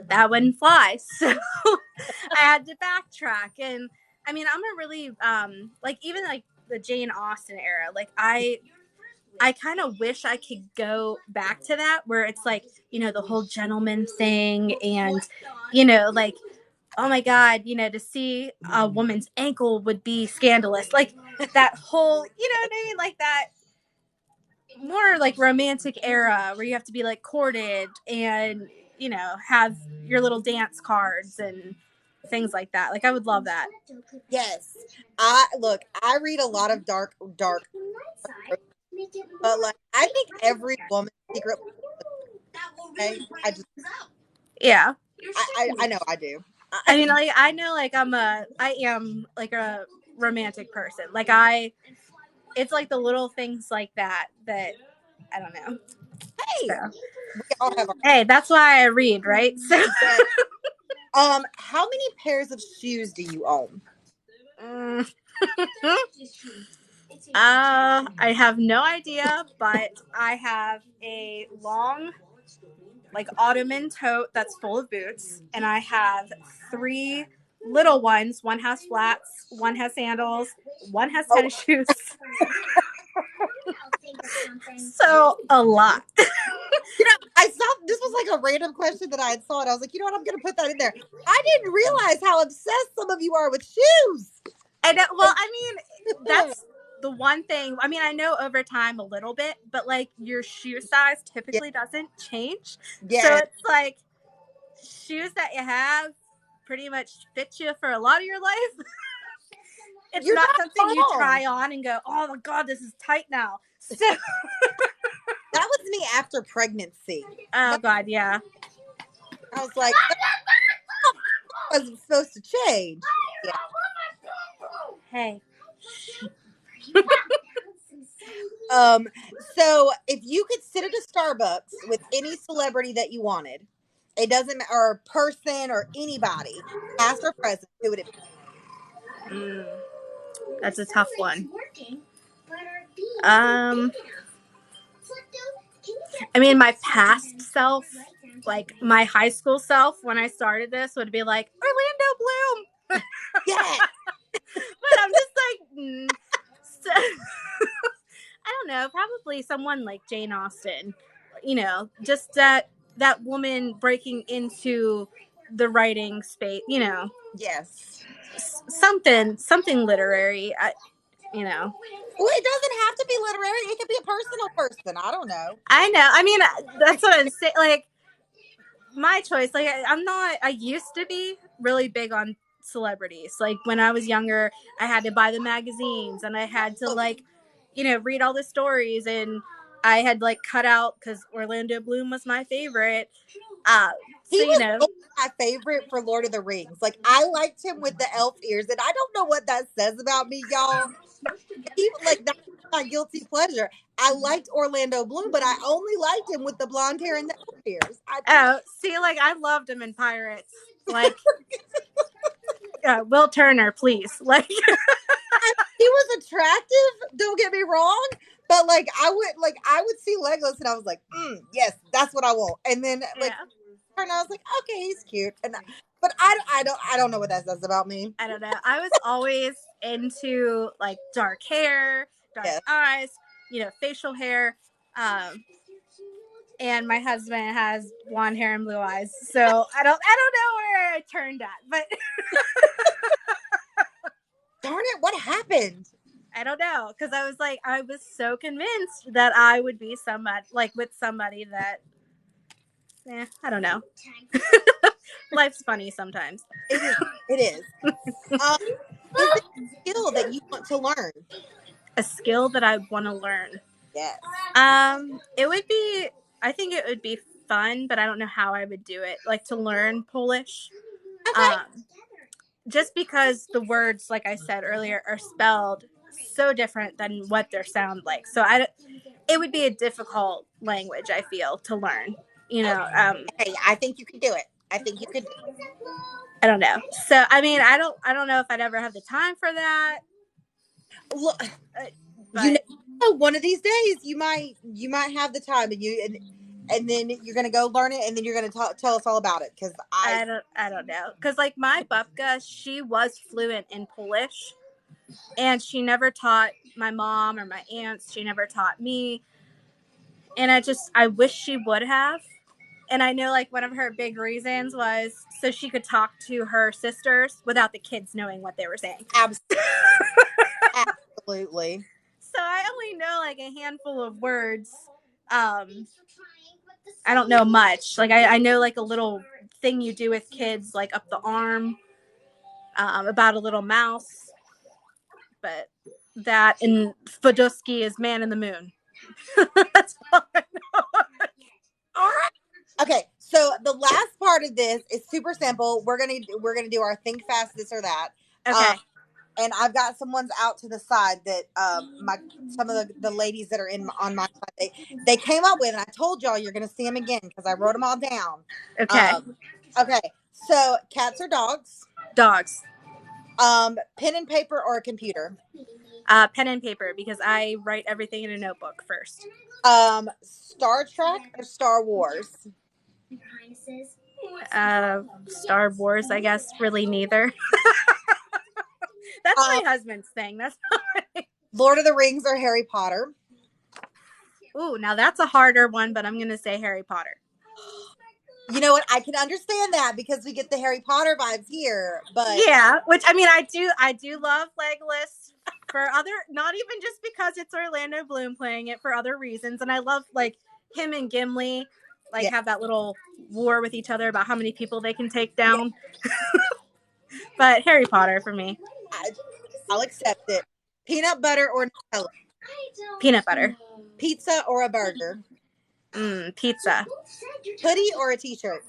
that wouldn't fly. So I had to backtrack. And I mean, I'm a really, like, even like the Jane Austen era, like, I kind of wish I could go back to that, where it's like, the whole gentleman thing, and, like, oh my God, to see a woman's ankle would be scandalous. Like, that whole, you know what I mean? Like, that more like romantic era where you have to be like courted and, you know, have your little dance cards and things like that. Like I would love that. Yes. I read a lot of dark, but like I think every woman secretly, okay, Yeah. I know I do. I mean, like I know, like I am like a romantic person. Like it's like the little things like that I don't know. Hey, So we all have our. hey, that's why I read, right? So Yes. How many pairs of shoes do you own? I have no idea, but I have a long, like ottoman tote that's full of boots, and I have 3 little ones. One has flats, one has sandals, one has Oh, tennis shoes. So a lot. I saw this was like a random question that I had saw, and I was like, you know what, I'm gonna put that in there. I didn't realize how obsessed some of you are with shoes. I know. Well, I mean, that's the one thing. I mean, I know over time a little bit, but like your shoe size Yeah, typically doesn't change. So yeah. it's like shoes that you have pretty much fit you for a lot of your life. It's You're not something not you wrong. try on and go, oh my God, this is tight now. So, That was me after pregnancy. oh God, yeah. I was like, that wasn't supposed to change. Yeah. Hey. So if you could sit at a Starbucks with any celebrity that you wanted, it doesn't matter, or person or anybody, past or present, who would it be? Mm, that's a tough one. Um, I mean, my past self, like my high school self, when I started this, would be like Orlando Bloom. Yeah. But I'm just like, so, I don't know, probably someone like Jane Austen. You know, just that woman breaking into the writing space. You know, Yes. something literary. You know, Well, it doesn't have to be literary. It could be a personal person. I don't know. I know. I mean, that's what I'm saying. Like my choice. Like I'm not. I used to be really big on celebrities. Like when I was younger, I had to buy the magazines and I had to like, you know, read all the stories, and I had like cut out because Orlando Bloom was my favorite. Uh, He so you was know, always my favorite for Lord of the Rings. Like I liked him with the elf ears, and I don't know what that says about me, y'all. He like that's my guilty pleasure. I liked Orlando Bloom, but I only liked him with the blonde hair and the elf ears. oh, see, like I loved him in Pirates. Like Will Turner, please. Like He was attractive. Don't get me wrong, but I would see Legolas, and I was like, yes, that's what I want. And then like, yeah. and I was like, okay, he's cute. And but I don't know what that says about me. I don't know. I was always into like dark hair, dark Yes. eyes, you know, facial hair. And my husband has blonde hair and blue eyes. So I don't know where I turned at, but Darn it, what happened? I don't know, because I was so convinced that I would be somebody like with somebody that I don't know. Life's funny sometimes. It is. It is. Um, is it a skill that you want to learn? A skill that I want to learn. Yes. It would be. I think it would be fun, but I don't know how I would do it. Like to learn Polish. Okay. Um, just because the words, like I said earlier, are spelled so different than what they sound like. So it would be a difficult language, I feel, to learn. You know, Okay, I think you could do it. I think you could. I don't know. So I mean, I don't know if I'd ever have the time for that. Look, you But know, one of these days you might have the time, and then you're gonna go learn it, and then you're gonna tell us all about it because I don't know, because like my babka, she was fluent in Polish, and she never taught my mom or my aunts. She never taught me, and I wish she would have. And I know like one of her big reasons was so she could talk to her sisters without the kids knowing what they were saying. absolutely. So I only know like a handful of words. I don't know much. Like I know like a little thing you do with kids, like up the arm, about a little mouse. But that and Fodosky is Man in the Moon. That's all I know. All right. Okay, so the last part of this is super simple. We're gonna do our think fast this or that. Okay. And I've got some ones out to the side that some of the ladies that are on my side they came up with, and I told y'all you're gonna see them again because I wrote them all down. Okay. Okay, so cats or dogs? Dogs. Pen and paper or a computer? Pen and paper because I write everything in a notebook first. Star Trek or Star Wars? Star Wars, I guess. Really, neither. That's my husband's thing. That's Lord of the Rings or Harry Potter? Ooh, now that's a harder one, but I'm gonna say Harry Potter. You know what? I can understand that because we get the Harry Potter vibes here, but yeah, which I mean, I do love Legolas for other, not even just because it's Orlando Bloom playing it, for other reasons, and I love like him and Gimli have that little war with each other about how many people they can take down. Yeah. But Harry Potter for me. I'll accept it. Peanut butter or Nutella? Peanut butter. Pizza or a burger? Pizza. Hoodie or a t-shirt?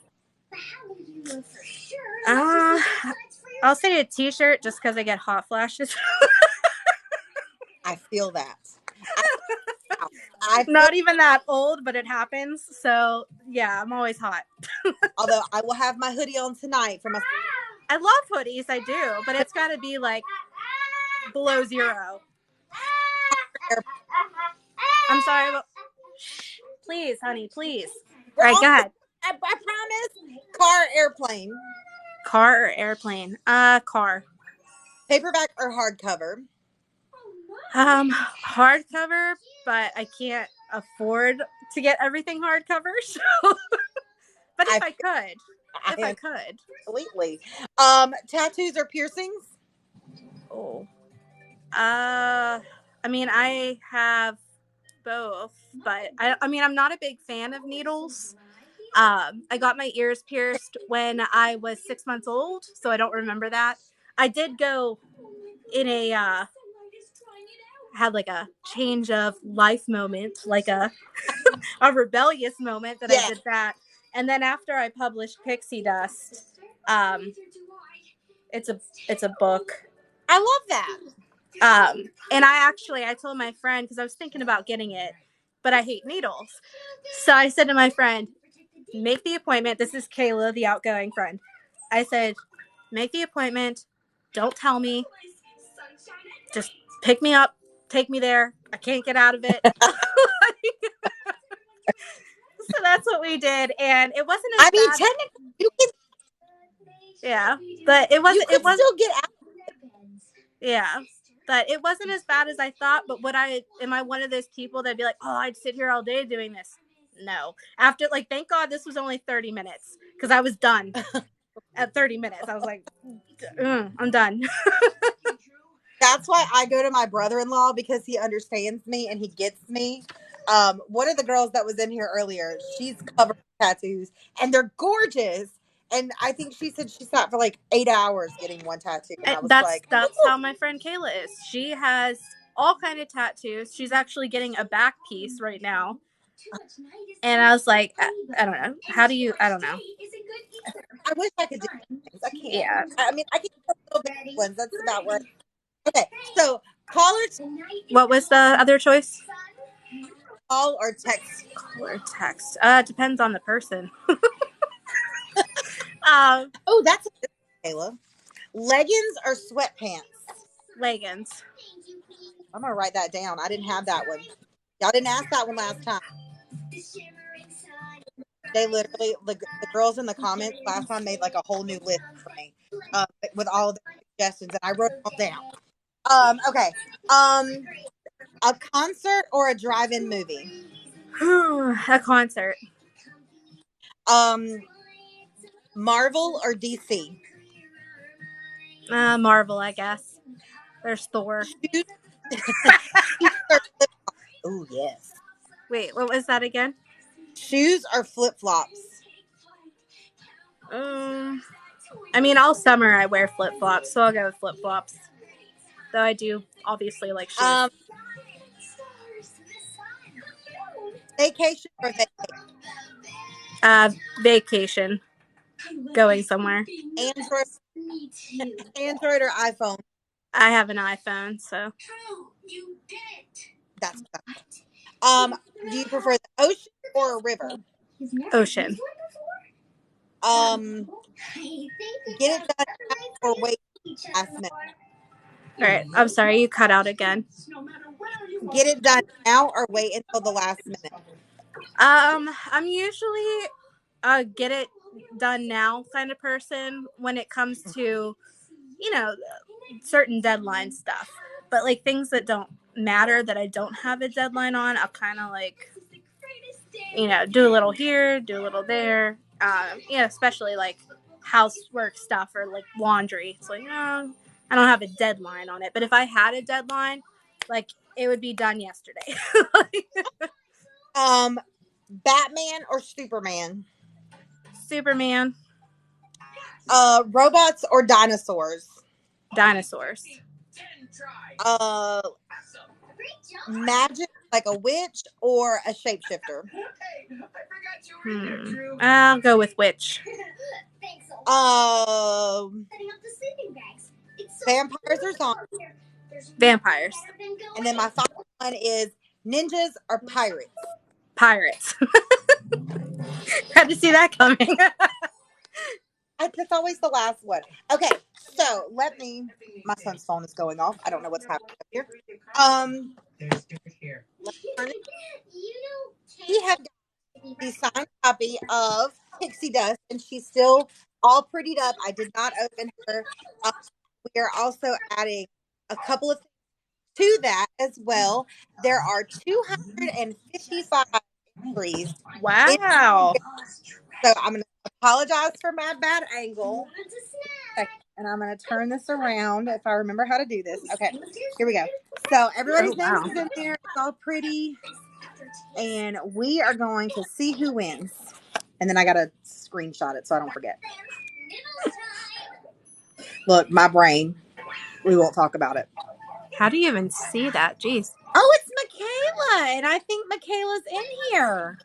I'll say a t-shirt just because I get hot flashes. I feel that. Not even that old, but it happens. So yeah, I'm always hot. Although I will have my hoodie on tonight for my. I love hoodies, I do, but it's got to be like below 0. I'm sorry. Please, honey, please. All right, go ahead. I promise. Car, airplane. Car or airplane? Car. Paperback or hardcover? Hardcover, but I can't afford to get everything hardcover. So, but if I could, completely. Tattoos or piercings? Oh. I mean, I have both, but I mean, I'm not a big fan of needles. I got my ears pierced when I was 6 months old, so I don't remember that. I did go in had like a change of life moment, like a rebellious moment that I did that. And then after I published Pixie Dust, it's a book. I love that. And I told my friend, because I was thinking about getting it, but I hate needles. So I said to my friend, make the appointment. This is Kayla, the outgoing friend. I said, make the appointment. Don't tell me. Just pick me up. Take me there. I can't get out of it. So that's what we did. And it wasn't as bad. Technically, you can. Yeah. But it wasn't. You could still get out. Yeah. But it wasn't as bad as I thought. But am I one of those people that'd be like, oh, I'd sit here all day doing this? No. After, thank God this was only 30 minutes because I was done at 30 minutes. I was like, I'm done. That's why I go to my brother-in-law because he understands me and he gets me. One of the girls that was in here earlier, she's covered with tattoos and they're gorgeous. And I think she said she sat for like 8 hours getting one tattoo. And I was that's how my friend Kayla is. She has all kind of tattoos. She's actually getting a back piece right now. And I was like, I don't know. I don't know. I wish I could do things. I can't. Yeah. I mean, I can do little big ones. That's about where. Okay, so call or what was the other choice? Call or text? Call or text. Depends on the person. Oh, that's a good one, Kayla. Leggings or sweatpants? Leggings. I'm gonna write that down. I didn't have that one. Y'all didn't ask that one last time. They literally, the girls in the comments last time made like a whole new list for me with all the suggestions, and I wrote them all down. Okay. A concert or a drive-in movie? A concert. Marvel or DC? Marvel, I guess. There's Thor. Yes. Wait, what was that again? Shoes or flip-flops? I mean, all summer I wear flip-flops, so I'll go with flip-flops. Though I do obviously like shoes. Vacation or vacation? Vacation. Going somewhere. Android, Android or iPhone? I have an iPhone, so. That's fine. Do you prefer the ocean or a river? Ocean. Get it done now or wait last minute? All right, I'm sorry, you cut out again. Get it done now or wait until the last minute? I'm usually a get it done now kind of person when it comes to, certain deadline stuff. But like things that don't matter that I don't have a deadline on, I'll kind of like, do a little here, do a little there. Especially like housework stuff or like laundry. It's like, no, I don't have a deadline on it. But if I had a deadline, like it would be done yesterday. Batman or Superman? Superman. Robots or dinosaurs? Dinosaurs. Magic like a witch or a shapeshifter? I'll go with witch. Vampires or zombies? Vampires. And then my final one is ninjas or pirates? Pirates. Had to see that coming. That's always the last one. Okay, so my son's phone is going off. I don't know what's happening up here. He had the signed copy of Pixie Dust, and she's still all prettied up. I did not open her. We are also adding a couple of things to that as well. There are 255 entries. Wow. So I'm going to apologize for my bad angle. And I'm going to turn this around if I remember how to do this. Okay, here we go. So everybody's name is in there. It's all pretty. And we are going to see who wins. And then I got to screenshot it so I don't forget. Look, my brain. We won't talk about it. How do you even see that? Jeez. Oh, it's Michaela. And I think Michaela's in here.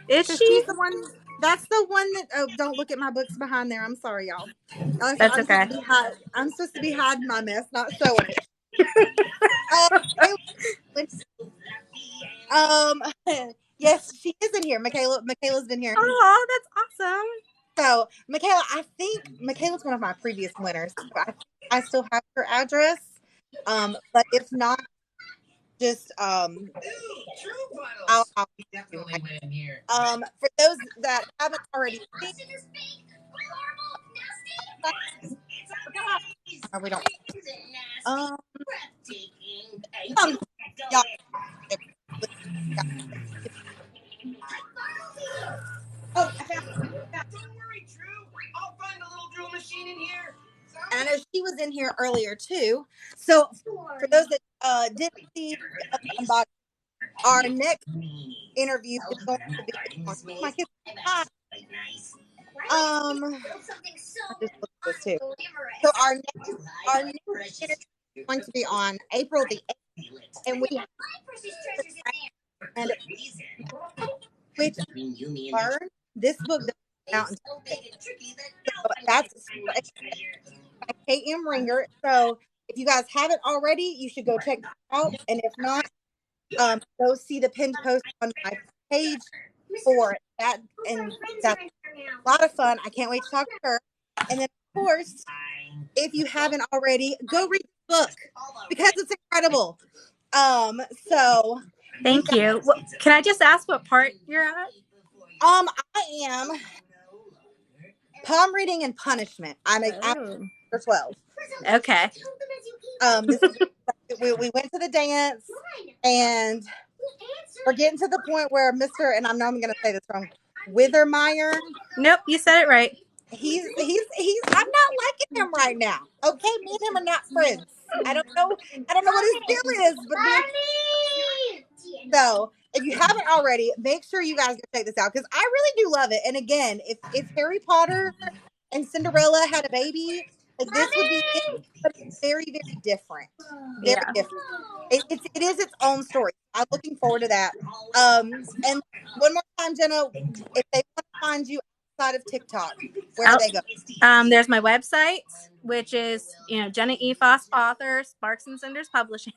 Is she? She's the one. That's the one that. Oh, don't look at my books behind there. I'm sorry, y'all. That's okay. I'm supposed to be hiding my mess, not showing it. Yes, she is in here. Michaela's been here. Oh, that's awesome. So, Michaela, I think Michaela's one of my previous winners. So I still have her address. But if not, just I'll definitely win here. For those that haven't already seen, we don't. Y'all. Oh, I found. Don't worry, Drew. I'll find a little drill machine in here. And I know she was in here earlier too. So for those that didn't see our next interview is going to be my kids. I just looked at this too. So our next interview is going to be on April the 8th, and we have and which learn this book out. So that's by KM Ringer. So if you guys haven't already, you should go check it out. And if not, go see the pinned post on my page for that. And that's a lot of fun. I can't wait to talk to her. And then, of course, if you haven't already, go read the book because it's incredible. So thank you. Can I just ask what part you're at? I am palm reading and punishment. I'm for 12. Okay. We went to the dance, and we're getting to the point where Mr. and I know I'm going to say this wrong, Withermeyer. Nope, you said it right. He's. I'm not liking him right now. Okay, me and him are not friends. I don't know what his deal is, but so if you haven't already, make sure you guys go check this out because I really do love it. And again, if Harry Potter and Cinderella had a baby, like this would be it, but it's very, very different. Very Yeah. different. It is its own story. I'm looking forward to that. And one more time, Jenna, if they want to find you outside of TikTok, where do Oh, they go? there's my website, which is Jenna E. Faas author, Sparks and Cinders Publishing.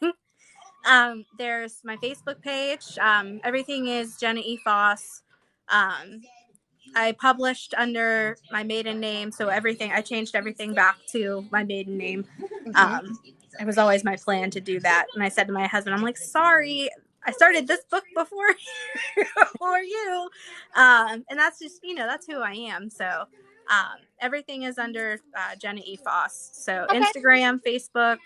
There's my Facebook page. Everything is Jenna E. Faas. I published under my maiden name, so I changed everything back to my maiden name. Mm-hmm. It was always my plan to do that, and I said to my husband, "I'm like, sorry, I started this book before you," and that's just that's who I am. So everything is under Jenna E. Faas. So Okay. Instagram, Facebook.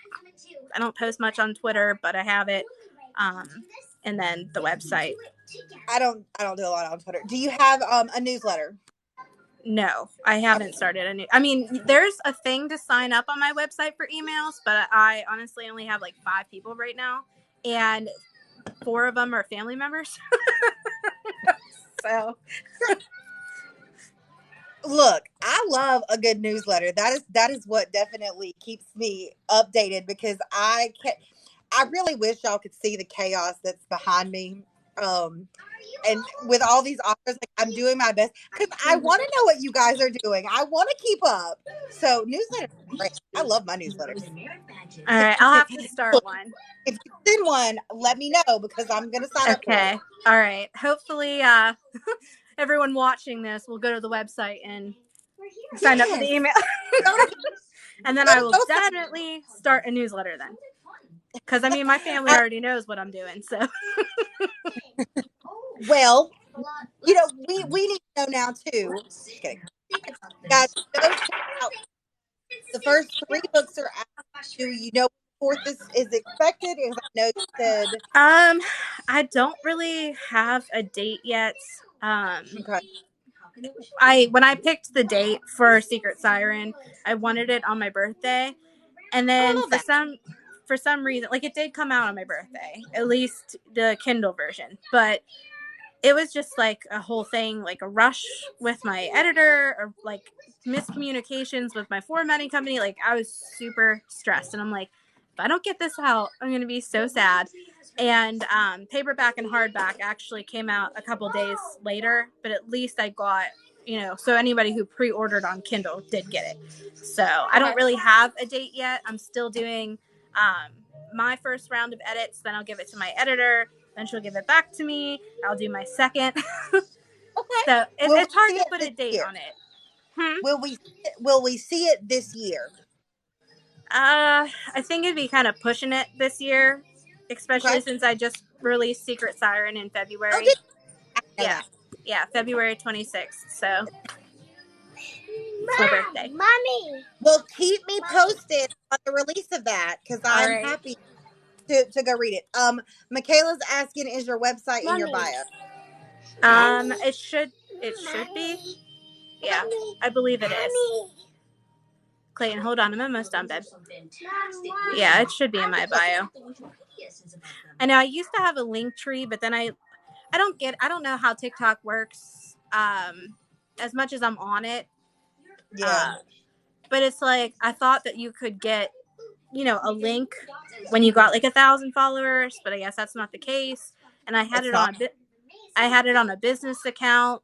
I don't post much on Twitter, but I have it. And then the website. I don't do a lot on Twitter. Do you have a newsletter? No, I haven't started a new. I mean, there's a thing to sign up on my website for emails, but I honestly only have like 5 people right now, and 4 of them are family members. So, look, I love a good newsletter. That is what definitely keeps me updated because I really wish y'all could see the chaos that's behind me. And with all these authors, like I'm doing my best because I want to know what you guys are doing. I want to keep up. So newsletters are great. I love my newsletters. All right, I'll have to start one. If you send one, let me know because I'm gonna sign up for it. Okay. All right. Hopefully, everyone watching this will go to the website and sign up for the email. And then I will definitely start a newsletter then. Because, I mean, my family already knows what I'm doing, so. Well, we need to know now too. Just kidding. Guys, go check out. The first 3 books are out. Do you know when the 4th is expected? Because I know you said. I don't really have a date yet. Okay. When I picked the date for Secret Siren, I wanted it on my birthday, and then for some reason, like it did come out on my birthday, at least the Kindle version, but it was just like a whole thing, like a rush with my editor or like miscommunications with my formatting company. Like I was super stressed, and I'm like, if I don't get this out, I'm gonna be so sad. And paperback and hardback actually came out a couple days later, but at least I got so anybody who pre-ordered on Kindle did get it. So I don't really have a date yet. I'm still doing my first round of edits, then I'll give it to my editor, then she'll give it back to me. I'll do my second. Okay. So it's hard to put a date on it. Will we see it this year? I think it'd be kind of pushing it this year, especially since I just released Secret Siren in February. Oh, did I know that? Yeah, February 26th. So it's my birthday. Mommy. Well, keep me posted on the release of that because I'm happy to go read it. Michaela's asking, is your website in your bio? It should be. Yeah, I believe it is. Clayton, hold on. I'm almost done, babe. Yeah, it should be in my bio. I know I used to have a link tree, but then I don't know how TikTok works as much as I'm on it. Yeah. But it's like I thought that you could get a link when you got like 1,000 followers, but I guess that's not the case. And I had it on a business account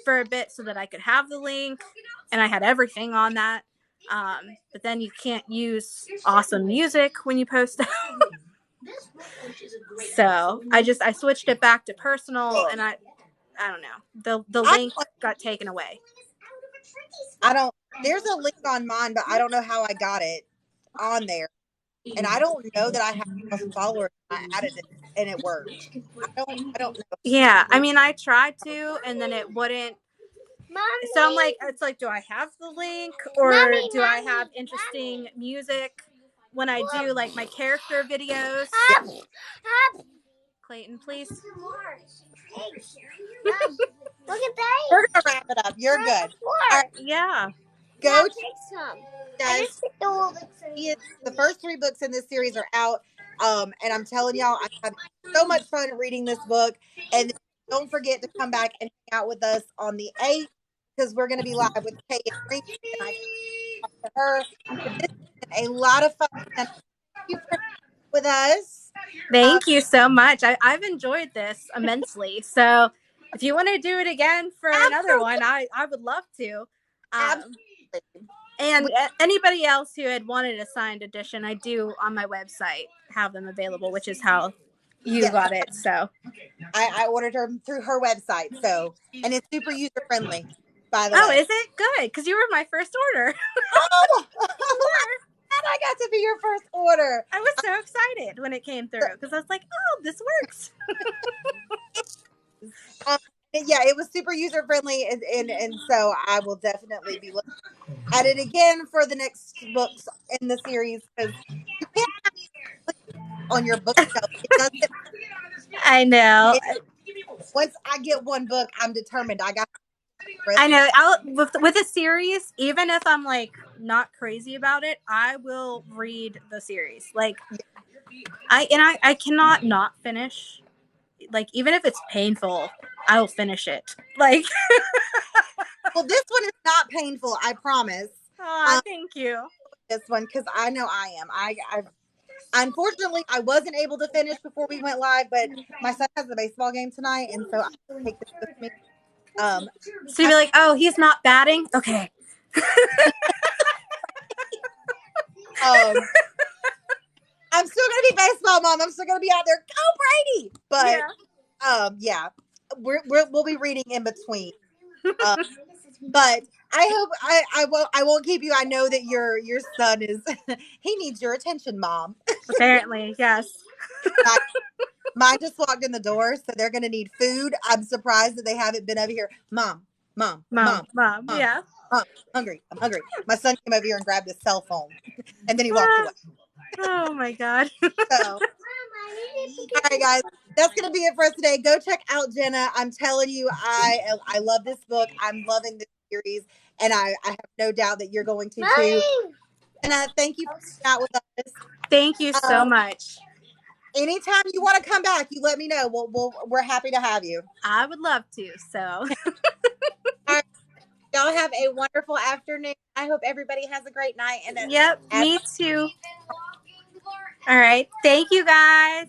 for a bit so that I could have the link, and I had everything on that. But then you can't use awesome music when you post it. So I switched it back to personal, and I don't know. The link got taken away. There's a link on mine, but I don't know how I got it on there. And I don't know that I have 1,000 followers. I added it and it worked. I don't know. Yeah, I mean, I tried to, and then it wouldn't. Mommy. So I'm like, it's like, do I have the link, or do I have interesting music when I do like my character videos? Clayton, please. Look at that. We're gonna wrap it up. You're good. All right. Yeah. Go take some. Guys, the first 3 books in this series are out. And I'm telling y'all, I have so much fun reading this book. And don't forget to come back and hang out with us on the 8th because we're going to be live with Kay and Green, and I talk to her. But this has been a lot of fun. And thank you for with us. Thank you so much. I've enjoyed this immensely. So if you want to do it again for another one, I would love to. Absolutely. And anybody else who had wanted a signed edition, I do on my website have them available, which is how you got it. So I ordered her through her website. So, and it's super user friendly, by the oh, way. is it good? Because you were my first order. Oh, and I got to be your first order. I was so excited when it came through because I was like, oh, this works. Yeah, it was super user friendly, and so I will definitely be looking at it again for the next books in the series because you can't have on your bookshelf. It doesn't. I know. Once I get one book, I'm determined. I got. I know. With a series, even if I'm like not crazy about it, I will read the series. Like I cannot not finish. Like even if it's painful, I will finish it. Like Well, this one is not painful. I promise. thank you. This one because I know I am. I unfortunately I wasn't able to finish before we went live, but my son has a baseball game tonight, and so I take this with me. So you'd be like, oh, he's not batting? Okay. I'm still gonna be baseball mom. I'm still gonna be out there. Go Brady! But yeah, we'll be reading in between. But I hope I won't keep you. I know that your son is he needs your attention, mom. Apparently, yes. Mine just walked in the door, so they're gonna need food. I'm surprised that they haven't been over here. Mom, Yeah. I'm hungry. My son came over here and grabbed his cell phone, and then he walked away. Oh my god. So, all right, guys, that's gonna be it for us today. Go check out Jenna. I'm telling you, I love this book. I'm loving this series, and I have no doubt that you're going to too. And thank you for hanging out with us. Thank you so much. Anytime you want to come back, you let me know. We're happy to have you. I would love to. So, all right, y'all have a wonderful afternoon. I hope everybody has a great night. And yep, me too. All right, thank you guys.